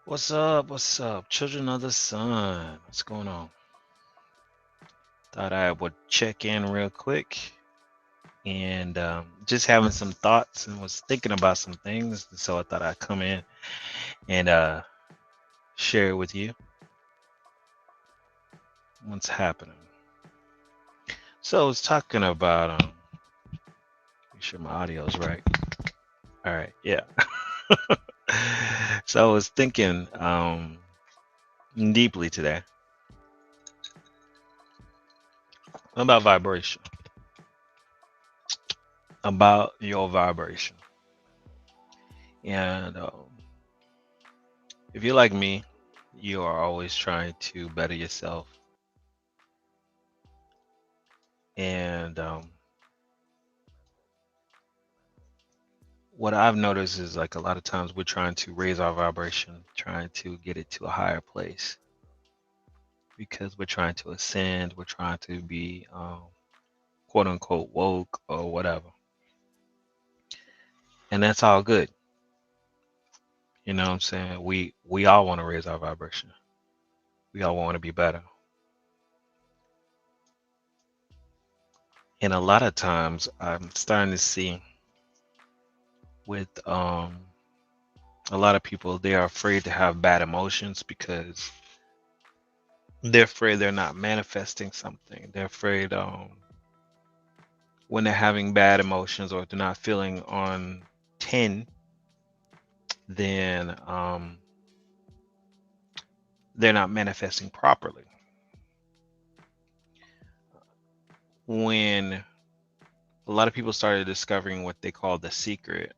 What's up? What's up? Children of the Sun. What's going on? Thought I would check in real quick and just having some thoughts and was thinking about some things. So I thought I'd come in and share it with you what's happening. So I was talking about, make sure my audio is right. All right. Yeah. So I was thinking deeply today about vibration, about your vibration. And if you're like me, you are always trying to better yourself. And what I've noticed is like a lot of times we're trying to raise our vibration, trying to get it to a higher place because we're trying to ascend, we're trying to be quote unquote woke or whatever. And that's all good. You know what I'm saying? We all want to raise our vibration. We all want to be better. And a lot of times I'm starting to see with a lot of people, they are afraid to have bad emotions because they're afraid they're not manifesting something. They're afraid when they're having bad emotions or they're not feeling on 10, then they're not manifesting properly. When a lot of people started discovering what they call the secret,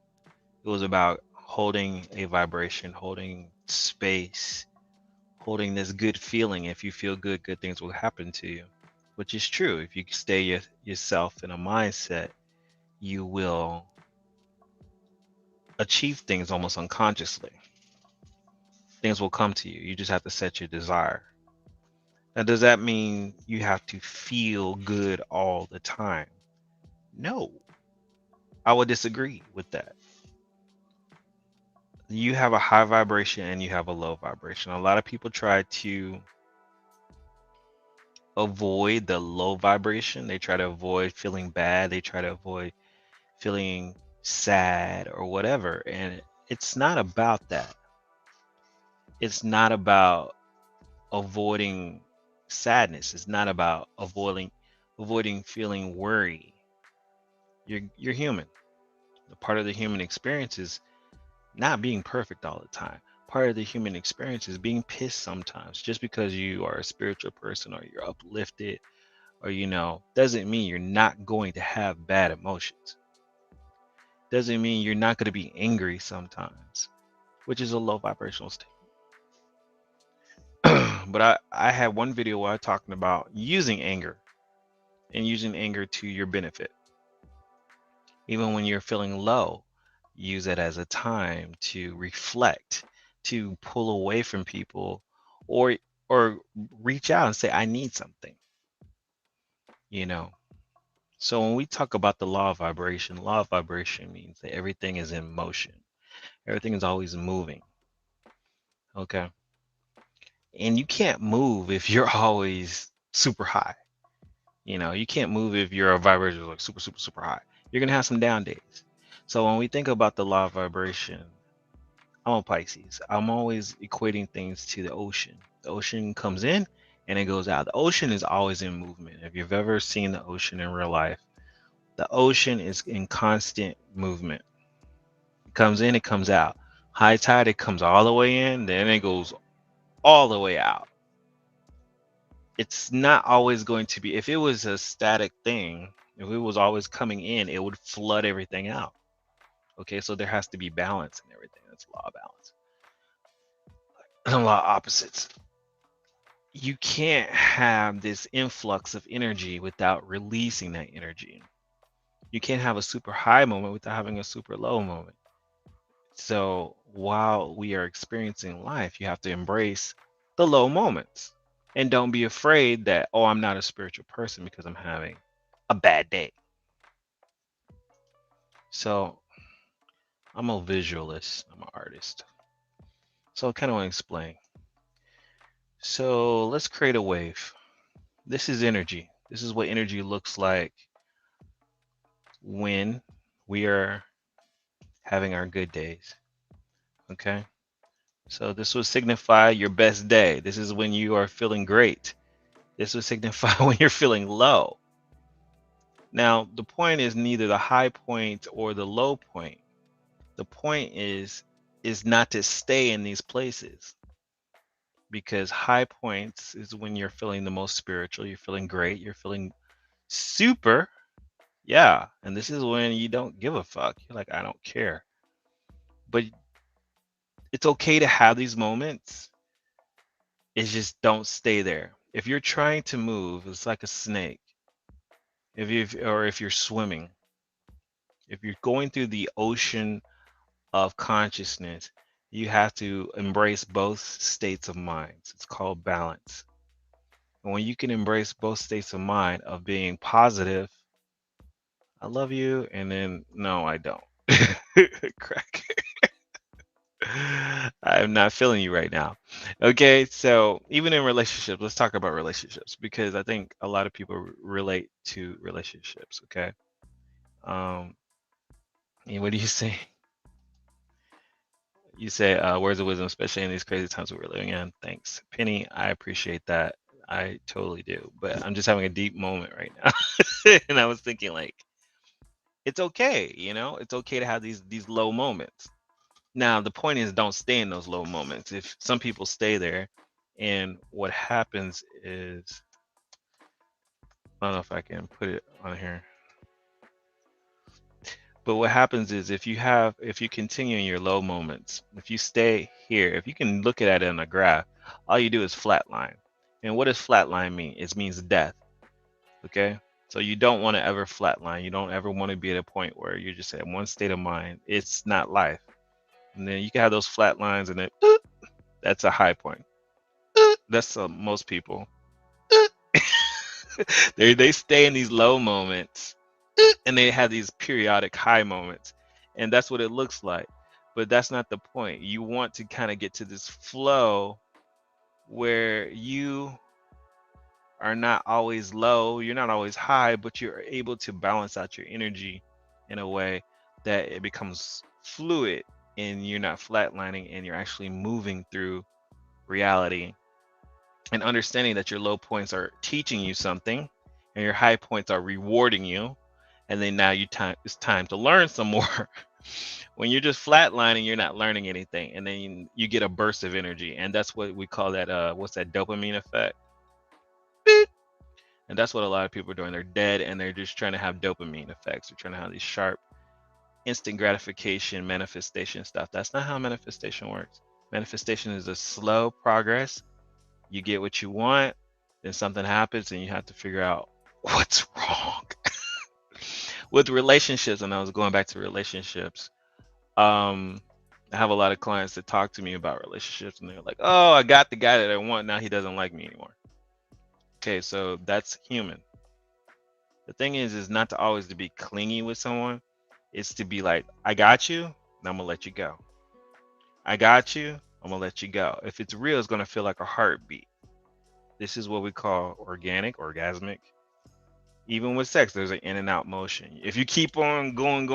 it was about holding a vibration, holding space, holding this good feeling. If you feel good, good things will happen to you, which is true. If you stay yourself in a mindset, you will achieve things almost unconsciously. Things will come to you. You just have to set your desire. Now, does that mean you have to feel good all the time? No, I would disagree with that. You have a high vibration and you have a low vibration. A lot of people try to avoid the low vibration. They try to avoid feeling bad. They try to avoid feeling sad or whatever. And it's not about that. It's not about avoiding sadness. It's not about avoiding feeling worry. You're human. A part of the human experience is not being perfect all the time. Part of the human experience is being pissed sometimes. Just because you are a spiritual person or you're uplifted or doesn't mean you're not going to have bad emotions. Doesn't mean you're not going to be angry sometimes, which is a low vibrational state. But I had one video where I talking about using anger and using anger to your benefit. Even when you're feeling low, use it as a time to reflect, to pull away from people, or or reach out and say, I need something, you know. So when we talk about the law of vibration means that everything is in motion. Everything is always moving. Okay. And you can't move if you're always super high. You can't move if your vibration is like super, super, super high. You're gonna have some down days. So when we think about the law of vibration, I'm a Pisces. I'm always equating things to the ocean. The ocean comes in and it goes out. The ocean is always in movement. If you've ever seen the ocean in real life, the ocean is in constant movement. It comes in, it comes out. High tide, it comes all the way in, then it goes all the way out. It's not always going to be, if it was a static thing, if it was always coming in, it would flood everything out. Okay, so there has to be balance in everything. That's law of balance. And law of opposites. You can't have this influx of energy without releasing that energy. You can't have a super high moment without having a super low moment. So while we are experiencing life, you have to embrace the low moments and don't be afraid that, oh, I'm not a spiritual person because I'm having a bad day. So I'm a visualist, I'm an artist. So I kind of want to explain. So let's create a wave. This is energy. This is what energy looks like when we are having our good days. Okay. So this would signify your best day. This is when you are feeling great. This would signify when you're feeling low. Now, the point is neither the high point or the low point. The point is not to stay in these places, because high points is when you're feeling the most spiritual, you're feeling great, you're feeling super. Yeah, and this is when you don't give a fuck. You're like, I don't care. But it's okay to have these moments. It's just don't stay there. If you're trying to move, it's like a snake. If you're swimming, if you're going through the ocean of consciousness, you have to embrace both states of mind. It's called balance. And when you can embrace both states of mind of being positive, I love you, and then no, I don't. Crack. I'm not feeling you right now. Okay, so even in relationships, let's talk about relationships because I think a lot of people relate to relationships. Okay, um, and what do you say? You say words of wisdom, especially in these crazy times we're living in. Thanks, Penny. I appreciate that. I totally do. But I'm just having a deep moment right now, and I was thinking like, it's okay. It's okay to have these low moments. Now, the point is, don't stay in those low moments. If some people stay there, and what happens is, I don't know if I can put it on here, but what happens is if you continue in your low moments, if you stay here, if you can look at it in a graph, all you do is flatline. And what does flatline mean? It means death. Okay. So you don't want to ever flatline. You don't ever want to be at a point where you're just at one state of mind. It's not life. And then you can have those flat lines, and then that's a high point. That's most people. They stay in these low moments, and they have these periodic high moments, and that's what it looks like. But that's not the point. You want to kind of get to this flow where you are not always low, you're not always high, but you're able to balance out your energy in a way that it becomes fluid, and you're not flatlining, and you're actually moving through reality and understanding that your low points are teaching you something and your high points are rewarding you. And then now it's time to learn some more. When you're just flatlining, you're not learning anything, and then you get a burst of energy, and that's what we call that what's that, dopamine effect. Beep. And that's what a lot of people are doing. They're dead, and they're just trying to have dopamine effects. They're trying to have these sharp instant gratification manifestation stuff. That's not how manifestation works. Manifestation is a slow progress. You get what you want, then something happens, and you have to figure out what's wrong. With relationships, and I was going back to relationships, I have a lot of clients that talk to me about relationships, and they're like, oh, I got the guy that I want, now he doesn't like me anymore. Okay, so that's human. The thing is not to always to be clingy with someone. It's to be like, I got you, and I'm gonna let you go. I got you, I'm gonna let you go. If it's real, it's gonna feel like a heartbeat. This is what we call organic, orgasmic. Even with sex, there's an in and out motion. If you keep on going,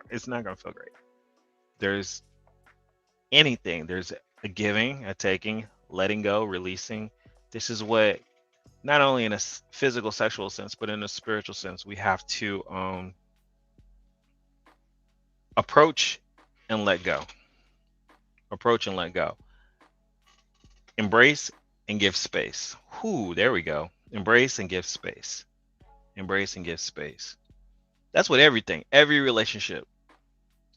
it's not gonna feel great. There's anything. There's a giving, a taking, letting go, releasing. This is what, not only in a physical, sexual sense, but in a spiritual sense, we have to approach and let go. Approach and let go. Embrace and give space. Whoo, there we go. Embrace and give space. Embrace and give space. That's what every relationship,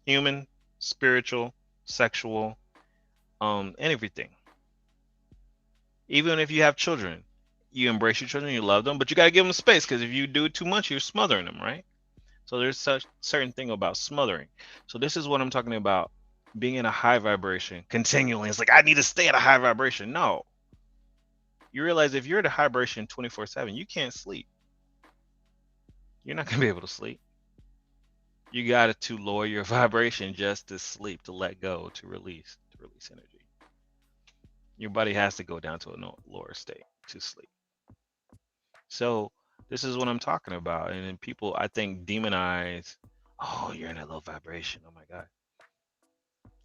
human, spiritual, sexual, and everything. Even if you have children, you embrace your children, you love them, but you got to give them space, because if you do it too much, you're smothering them, right? So there's such certain thing about smothering. So this is what I'm talking about, being in a high vibration continually. It's like, I need to stay at a high vibration. No. You realize if you're at a high vibration 24/7, you can't sleep. You're not going to be able to sleep. You got to lower your vibration just to sleep, to let go, to release, release energy. Your body has to go down to a lower state to sleep. So this is what I'm talking about. And then people, I think, demonize, oh, you're in a low vibration. Oh my God.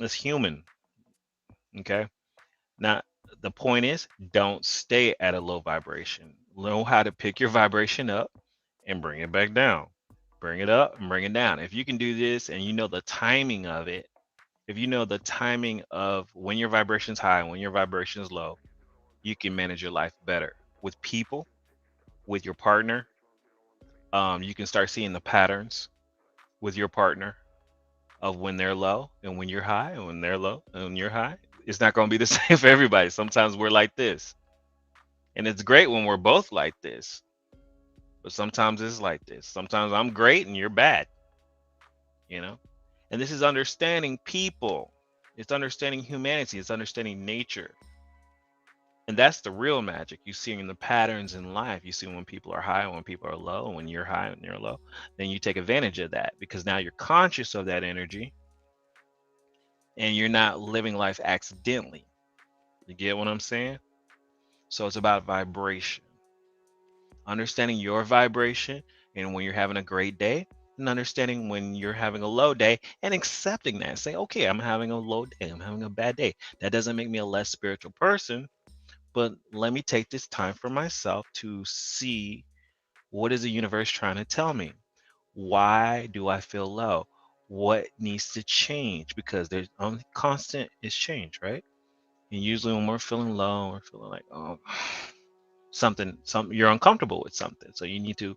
It's human. Okay. Now, the point is, don't stay at a low vibration. Know how to pick your vibration up and bring it back down. Bring it up and bring it down. If you can do this and you know the timing of it, if you know the timing of when your vibration is high and when your vibration is low, you can manage your life better with people, with your partner. You can start seeing the patterns with your partner of when they're low and when you're high, and when they're low and when you're high. It's not going to be the same for everybody. Sometimes we're like this. And it's great when we're both like this. But sometimes it's like this. Sometimes I'm great and you're bad, you know? And this is understanding people. It's understanding humanity. It's understanding nature. And that's the real magic. You see in the patterns in life. You see when people are high, when people are low, when you're high and you're low. Then you take advantage of that because now you're conscious of that energy and you're not living life accidentally. You get what I'm saying? So it's about vibration. Understanding your vibration and when you're having a great day, and understanding when you're having a low day and accepting that. Say, okay, I'm having a low day, I'm having a bad day. That doesn't make me a less spiritual person, but let me take this time for myself to see what is the universe trying to tell me. Why do I feel low? What needs to change? Because there's constant is change, right? And usually when we're feeling low, we're feeling like, oh, something you're uncomfortable with something, so you need to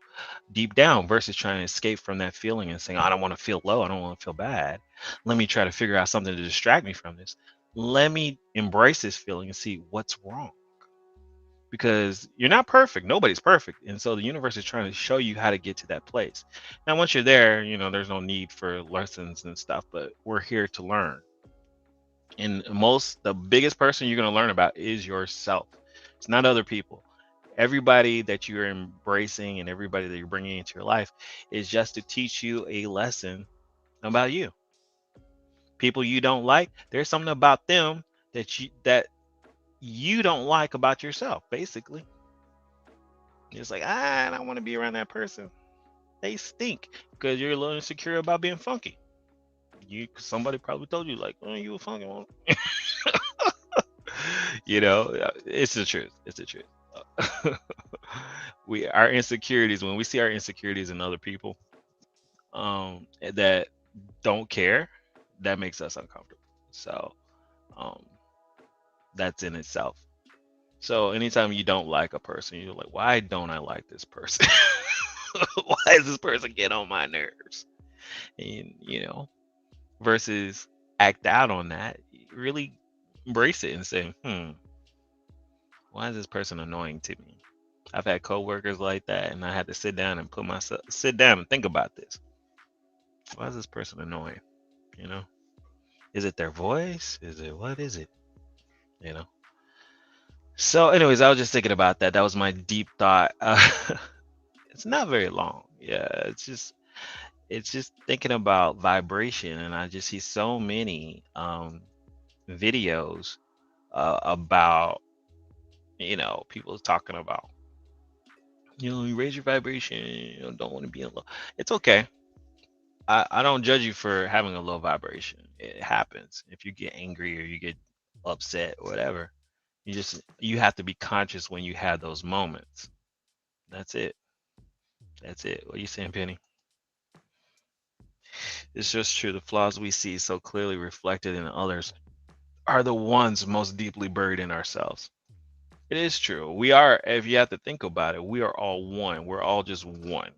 deep down versus trying to escape from that feeling and saying, I don't want to feel low, I don't want to feel bad, let me try to figure out something to distract me from this. Let me embrace this feeling and see what's wrong, because you're not perfect, nobody's perfect, and so the universe is trying to show you how to get to that place. Now once you're there, there's no need for lessons and stuff, but we're here to learn. And the biggest person you're going to learn about is yourself. It's not other people. Everybody that you're embracing and everybody that you're bringing into your life is just to teach you a lesson about you. People you don't like, there's something about them that you don't like about yourself, basically. It's like, I don't want to be around that person. They stink, because you're a little insecure about being funky. Somebody probably told you, like, oh, you a funky one. It's the truth. It's the truth. Our insecurities, when we see our insecurities in other people, that don't care, that makes us uncomfortable. So um that's in itself. So anytime you don't like a person, you're like, why don't I like this person? Why does this person get on my nerves? And versus act out on that, really embrace it and say, why is this person annoying to me? I've had coworkers like that, and I had to sit down and think about this. Why is this person annoying? You know, is it their voice? What is it? You know. So, anyways, I was just thinking about that. That was my deep thought. It's not very long. Yeah, it's just thinking about vibration, and I just see so many videos about people talking about you raise your vibration, don't want to be in low. It's okay. I don't judge you for having a low vibration. It happens. If you get angry or you get upset or whatever, you have to be conscious when you have those moments. That's it. That's it. What are you saying, Penny? It's just true. The flaws we see so clearly reflected in others are the ones most deeply buried in ourselves. It is true. We are, if you have to think about it, we are all one. We're all just one.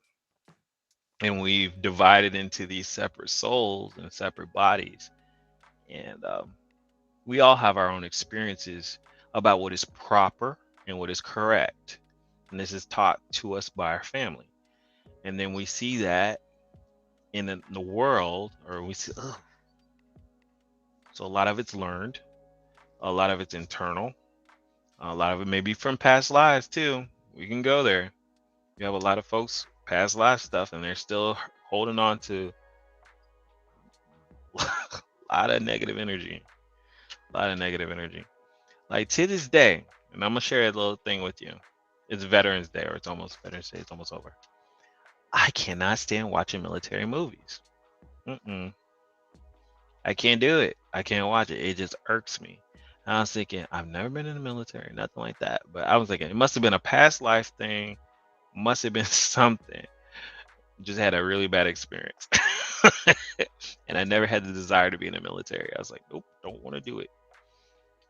And we've divided into these separate souls and separate bodies. And we all have our own experiences about what is proper and what is correct. And this is taught to us by our family. And then we see that in the world, or we see, ugh. So a lot of it's learned, a lot of it's internal, a lot of it may be from past lives too. We can go there. You have a lot of folks past life stuff, and they're still holding on to a lot of negative energy. A lot of negative energy. Like to this day, and I'm gonna share a little thing with you. It's Veterans Day, or it's almost Veterans Day. It's almost over. I cannot stand watching military movies. Mm-mm. I can't do it. I can't watch it. It just irks me. And I was thinking, I've never been in the military, nothing like that. But I was thinking, it must have been a past life thing. Must have been something. Just had a really bad experience. And I never had the desire to be in the military. I was like, nope, don't want to do it.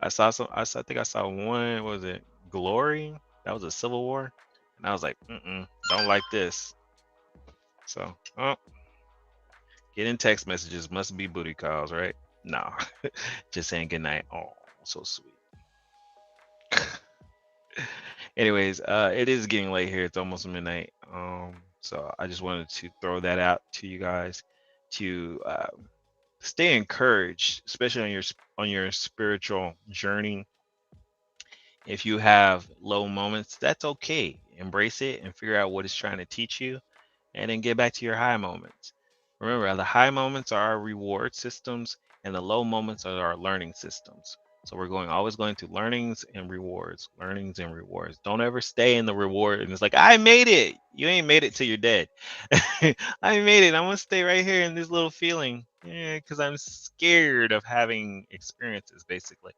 I think I saw one, what was it? Glory? That was a Civil War. And I was like, don't like this. So, oh, getting text messages must be booty calls, right? No, just saying goodnight. Oh, so sweet. Anyways, it is getting late here. It's almost midnight. So I just wanted to throw that out to you guys to stay encouraged, especially on your spiritual journey. If you have low moments, that's okay. Embrace it and figure out what it's trying to teach you, and then get back to your high moments. Remember, the high moments are our reward systems, and the low moments are our learning systems. So we're always going to learnings and rewards, learnings and rewards. Don't ever stay in the reward and it's like, I made it. You ain't made it till you're dead. I made it. I'm gonna stay right here in this little feeling. Yeah, because I'm scared of having experiences, basically.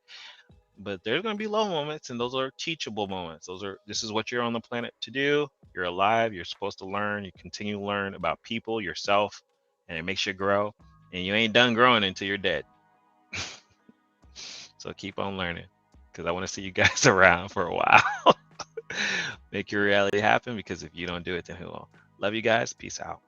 But there's going to be low moments, and those are teachable moments. This is what you're on the planet to do. You're alive. You're supposed to learn. You continue to learn about people, yourself, and it makes you grow. And you ain't done growing until you're dead. So keep on learning, because I want to see you guys around for a while. Make your reality happen, because if you don't do it, then who will? Love you guys. Peace out.